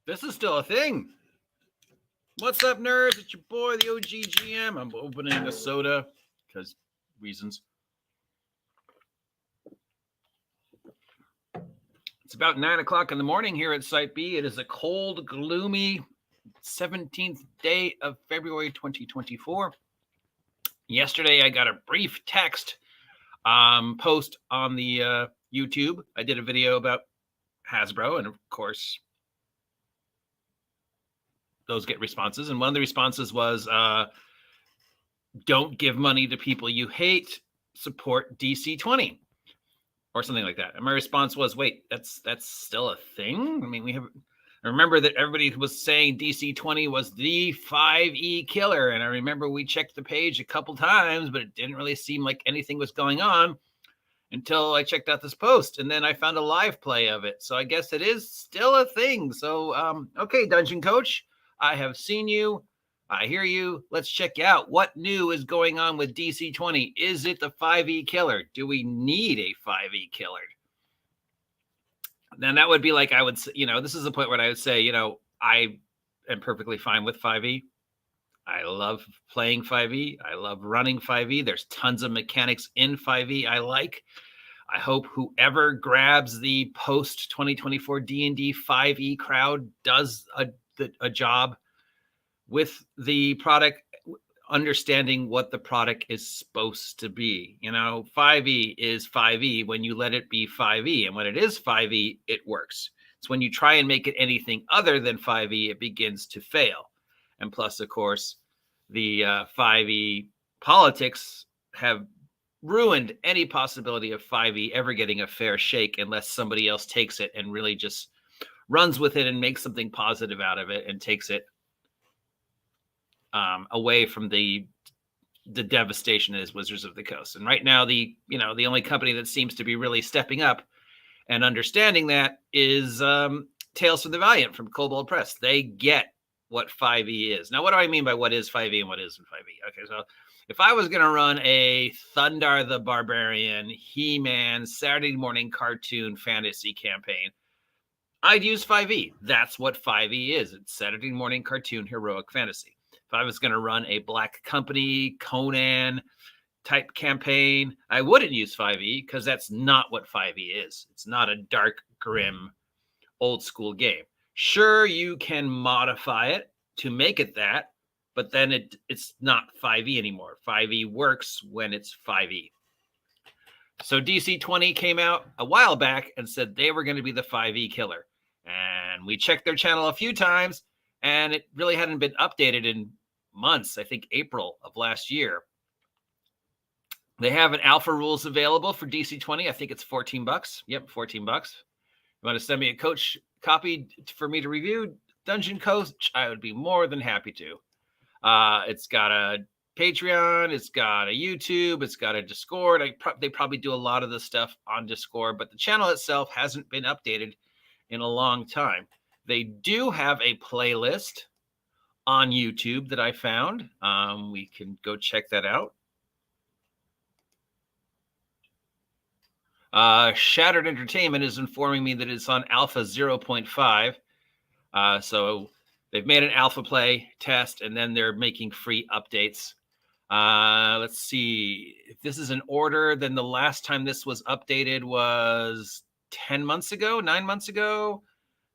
This is still a thing. What's up, nerds? It's your boy, the OGGM. I'm opening a soda because reasons. It's about 9 o'clock in the morning here at Site B. It is a cold, gloomy 17th day of February 2024. Yesterday, I got a brief text post on the YouTube. I did a video about Hasbro, and of course, those get responses. And one of the responses was, don't give money to people you hate, support DC20. Or something like that. And my response was, wait, that's still a thing? I mean, I remember that everybody was saying DC20 was the 5e killer. And I remember we checked the page a couple times, but it didn't really seem like anything was going on until I checked out this post. And then I found a live play of it. So I guess it is still a thing. So, okay, Dungeon Coach, I have seen you. I hear you. Let's check out what new is going on with DC20. Is it the 5e killer? Do we need a 5e killer? Then that would be like, I would say, this is the point where I would say, I am perfectly fine with 5e. I love playing 5e. I love running 5e. There's tons of mechanics in 5e I like. I hope whoever grabs the post 2024 D&D 5e crowd does a job with the product, understanding what the product is supposed to be. 5e is 5e when you let it be 5e. And when it is 5e, it works. It's when you try and make it anything other than 5e, it begins to fail. And plus, of course, the 5e politics have ruined any possibility of 5e ever getting a fair shake unless somebody else takes it and really just runs with it and makes something positive out of it and takes it away from the devastation that is Wizards of the Coast. And right now, the only company that seems to be really stepping up and understanding that is Tales from the Valiant from Kobold Press. They get what 5e is. Now, what do I mean by what is 5e and what isn't 5e? Okay, so if I was going to run a Thundar the Barbarian, He-Man, Saturday morning cartoon fantasy campaign, I'd use 5e. That's what 5e is. It's Saturday morning cartoon heroic fantasy. If I was going to run a Black Company, Conan type campaign, I wouldn't use 5e because that's not what 5e is. It's not a dark, grim, old school game. Sure, you can modify it to make it that, but then it's not 5e anymore. 5e works when it's 5e. So DC20 came out a while back and said they were going to be the 5e killer. And we checked their channel a few times, and it really hadn't been updated in months. I think April of last year. They have an alpha rules available for DC20. I think it's $14. Yep, $14. You want to send me a coach copy for me to review, Dungeon Coach? I would be more than happy to. It's got a Patreon, it's got a YouTube, it's got a Discord. They probably do a lot of the stuff on Discord, but the channel itself hasn't been updated in a long time. They do have a playlist on YouTube that I found. We can go check that out. Shattered Entertainment is informing me that it's on Alpha 0.5. So they've made an alpha play test, and then they're making free updates. Let's see. If this is in order, then the last time this was updated was 10 months ago, 9 months ago,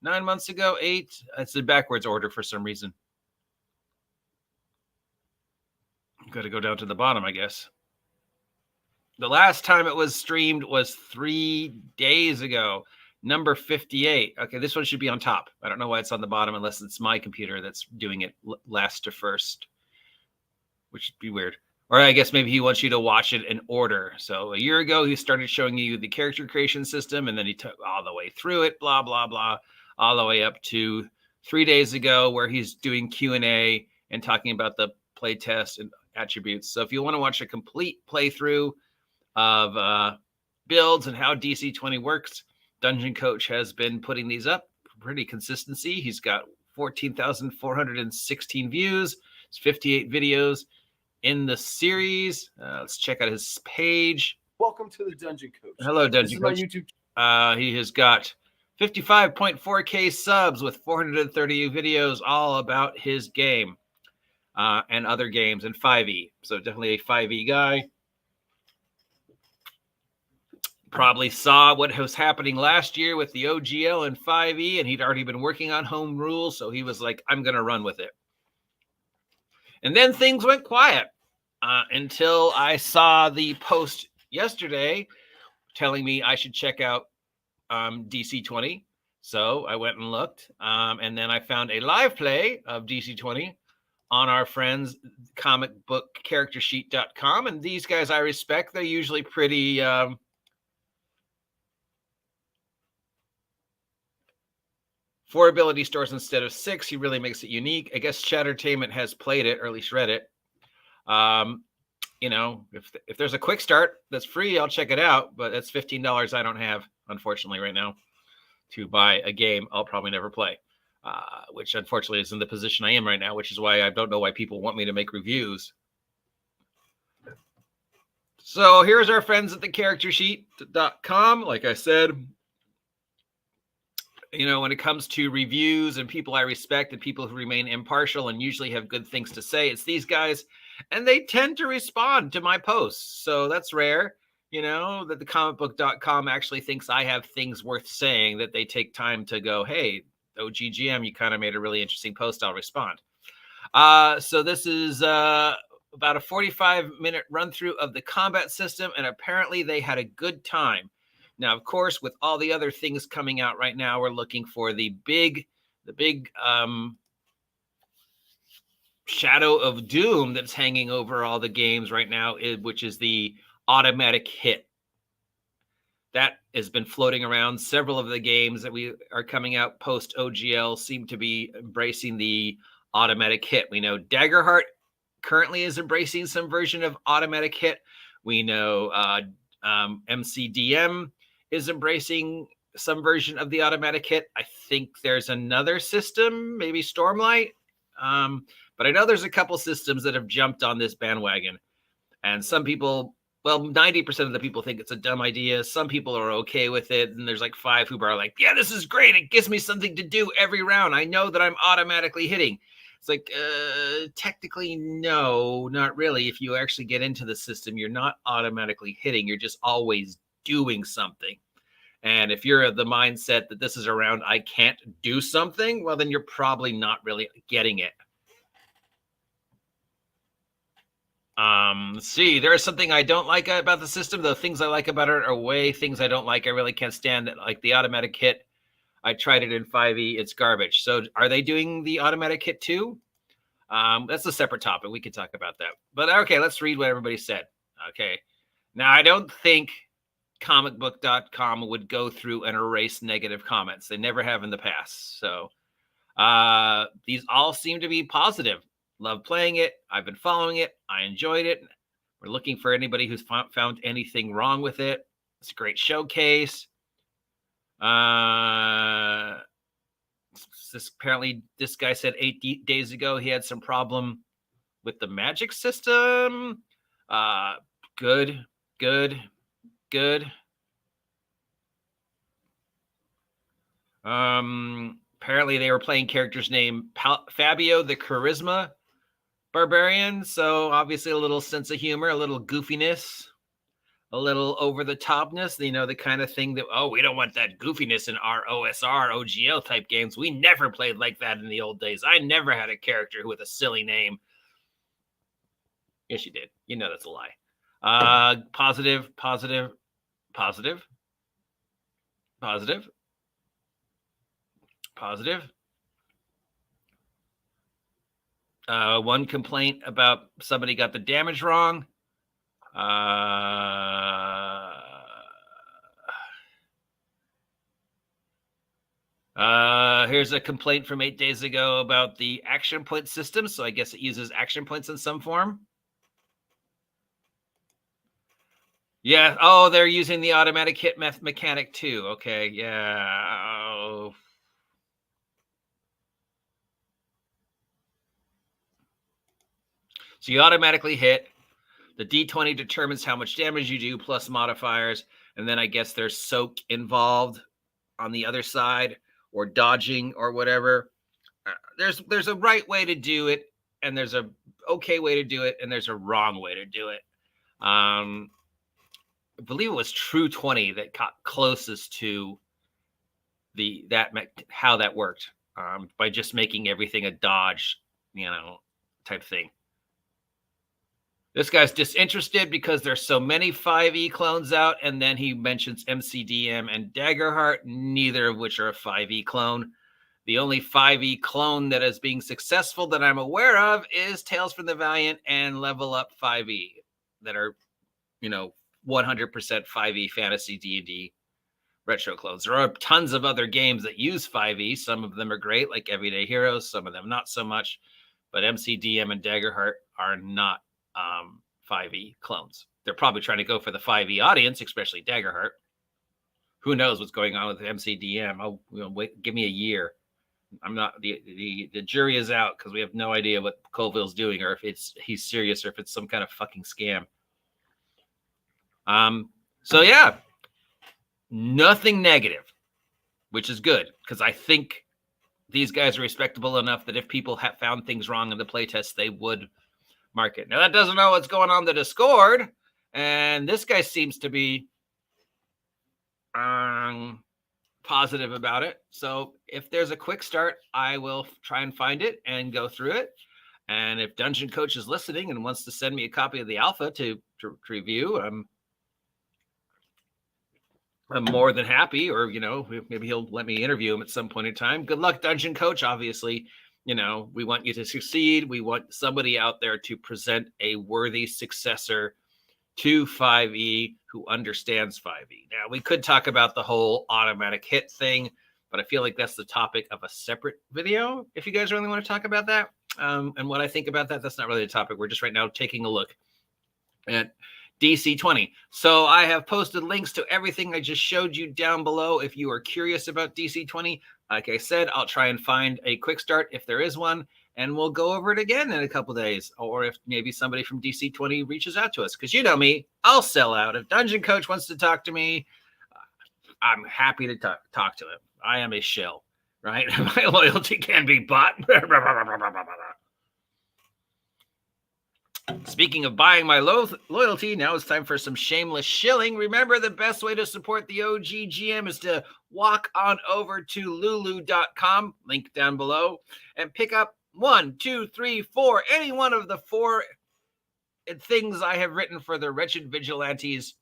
9 months ago, 8. It's a backwards order for some reason. Got to go down to the bottom, I guess. The last time it was streamed was 3 days ago, number 58. Okay, this one should be on top. I don't know why it's on the bottom unless it's my computer that's doing it last to first, which would be weird. Or I guess maybe he wants you to watch it in order. So a year ago, he started showing you the character creation system, and then he took all the way through it, blah, blah, blah, all the way up to 3 days ago where he's doing Q&A and talking about the play test and attributes. So if you want to watch a complete playthrough of builds and how DC20 works, Dungeon Coach has been putting these up pretty consistency. He's got 14,416 views. It's 58 videos in the series. Let's check out his page. Welcome to the Dungeon Coach. Hello, Dungeon Coach. This is my YouTube. He has got 55.4K subs with 430 videos all about his game and other games and 5e. So definitely a 5e guy. Probably saw what was happening last year with the OGL and 5e, and he'd already been working on home rules, so he was like, I'm going to run with it. And then things went quiet until I saw the post yesterday telling me I should check out DC20. So I went and looked, and then I found a live play of DC20 on our friends comicbookcharactersheet.com. And these guys I respect. They're usually pretty... 4 ability stores instead of 6. He really makes it unique. I guess Chattertainment has played it, or at least read it. You know, if there's a quick start that's free, I'll check it out. But that's $15 I don't have, unfortunately, right now to buy a game I'll probably never play, which unfortunately is in the position I am right now, which is why I don't know why people want me to make reviews. So here's our friends at the charactersheet.com. Like I said, you know, when it comes to reviews and people I respect and people who remain impartial and usually have good things to say, it's these guys, and they tend to respond to my posts. So that's rare, you know, that the comicbook.com actually thinks I have things worth saying, that they take time to go, hey, OGGM, you kind of made a really interesting post. I'll respond. So this is about a 45-minute run through of the combat system, and apparently they had a good time. Now, of course, with all the other things coming out right now, we're looking for the big shadow of doom that's hanging over all the games right now, which is the automatic hit. That has been floating around. Several of the games that we are coming out post OGL seem to be embracing the automatic hit. We know Daggerheart currently is embracing some version of automatic hit. We know MCDM is embracing some version of the automatic hit. I think there's another system, maybe Stormlight. But I know there's a couple systems that have jumped on this bandwagon. And some people, well, 90% of the people think it's a dumb idea. Some people are okay with it. And there's like 5 who are like, yeah, this is great. It gives me something to do every round. I know that I'm automatically hitting. It's like, technically, no, not really. If you actually get into the system, you're not automatically hitting. You're just always doing something. And if you're of the mindset that this is a round I can't do something, well, then you're probably not really getting it. Let's see, there's something I don't like about the system. The things I like about it are way things I don't like. I really can't stand it. Like the automatic hit. I tried it in 5e. It's garbage. So are they doing the automatic hit too? That's a separate topic. We could talk about that. But okay, let's read what everybody said. Okay. Now, I don't think comicbook.com would go through and erase negative comments. They never have in the past. So these all seem to be positive. Love playing it. I've been following it. I enjoyed it. We're looking for anybody who's found anything wrong with it. It's a great showcase. Apparently, this guy said 8 days ago he had some problem with the magic system. Good. Apparently, they were playing characters named Fabio the Charisma Barbarian. So obviously, a little sense of humor, a little goofiness. A little over the topness, you know, the kind of thing that, oh, we don't want that goofiness in our OSR, OGL type games. We never played like that in the old days. I never had a character with a silly name. Yes, you did. You know that's a lie. Positive. One complaint about somebody got the damage wrong. Here's a complaint from 8 days ago about the action point system. So I guess it uses action points in some form. Yeah. Oh, they're using the automatic hit mechanic too. Okay. Yeah. Oh. So you automatically hit. The D20 determines how much damage you do plus modifiers. And then I guess there's soak involved on the other side or dodging or whatever. There's a right way to do it, and there's a okay way to do it, and there's a wrong way to do it. I believe it was True 20 that got closest to how that worked, by just making everything a dodge, type thing. This guy's disinterested because there's so many 5e clones out, and then he mentions MCDM and Daggerheart, neither of which are a 5e clone. The only 5e clone that is being successful that I'm aware of is Tales from the Valiant and Level Up 5e that are, 100% 5e fantasy D&D retro clones. There are tons of other games that use 5e. Some of them are great, like Everyday Heroes. Some of them not so much. But MCDM and Daggerheart are not 5e clones. They're probably trying to go for the 5e audience, especially Daggerheart. Who knows what's going on with MCDM? Wait, give me a year. I'm not the jury is out because we have no idea what Colville's doing, or if he's serious, or if it's some kind of fucking scam. So yeah, nothing negative, which is good, because I think these guys are respectable enough that if people have found things wrong in the playtest, they would mark it. Now, that doesn't know what's going on in the Discord, and this guy seems to be positive about it. So if there's a quick start, I will try and find it and go through it. And if Dungeon Coach is listening and wants to send me a copy of the alpha to review, I'm more than happy, or, maybe he'll let me interview him at some point in time. Good luck, Dungeon Coach. Obviously, we want you to succeed. We want somebody out there to present a worthy successor to 5e who understands 5e. Now, we could talk about the whole automatic hit thing, but I feel like that's the topic of a separate video. If you guys really want to talk about that, and what I think about that, that's not really the topic. We're just right now taking a look at DC20. So I have posted links to everything I just showed you down below. If you are curious about DC20, like I said, I'll try and find a quick start if there is one, and we'll go over it again in a couple days. Or if maybe somebody from DC20 reaches out to us, because you know me, I'll sell out. If Dungeon Coach wants to talk to me, I'm happy to talk to him. I am a shill, right? My loyalty can be bought. Speaking of buying my loyalty, now it's time for some shameless shilling. Remember, the best way to support the OGGM is to walk on over to lulu.com, link down below, and pick up 1, 2, 3, 4, any one of the 4 things I have written for the Wretched Vigilantes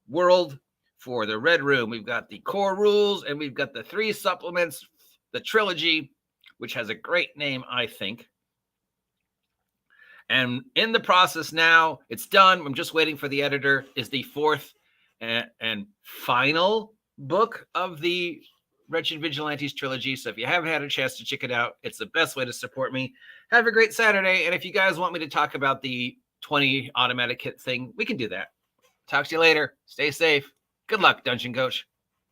world. For the Red Room, we've got the core rules, and we've got the 3 supplements, the trilogy, which has a great name, I think. And in the process now, it's done. I'm just waiting for the editor, is the 4th and final book of the Wretched Vigilantes trilogy. So if you haven't had a chance to check it out, it's the best way to support me. Have a great Saturday. And if you guys want me to talk about the 20 automatic hit thing, we can do that. Talk to you later. Stay safe. Good luck, Dungeon Coach.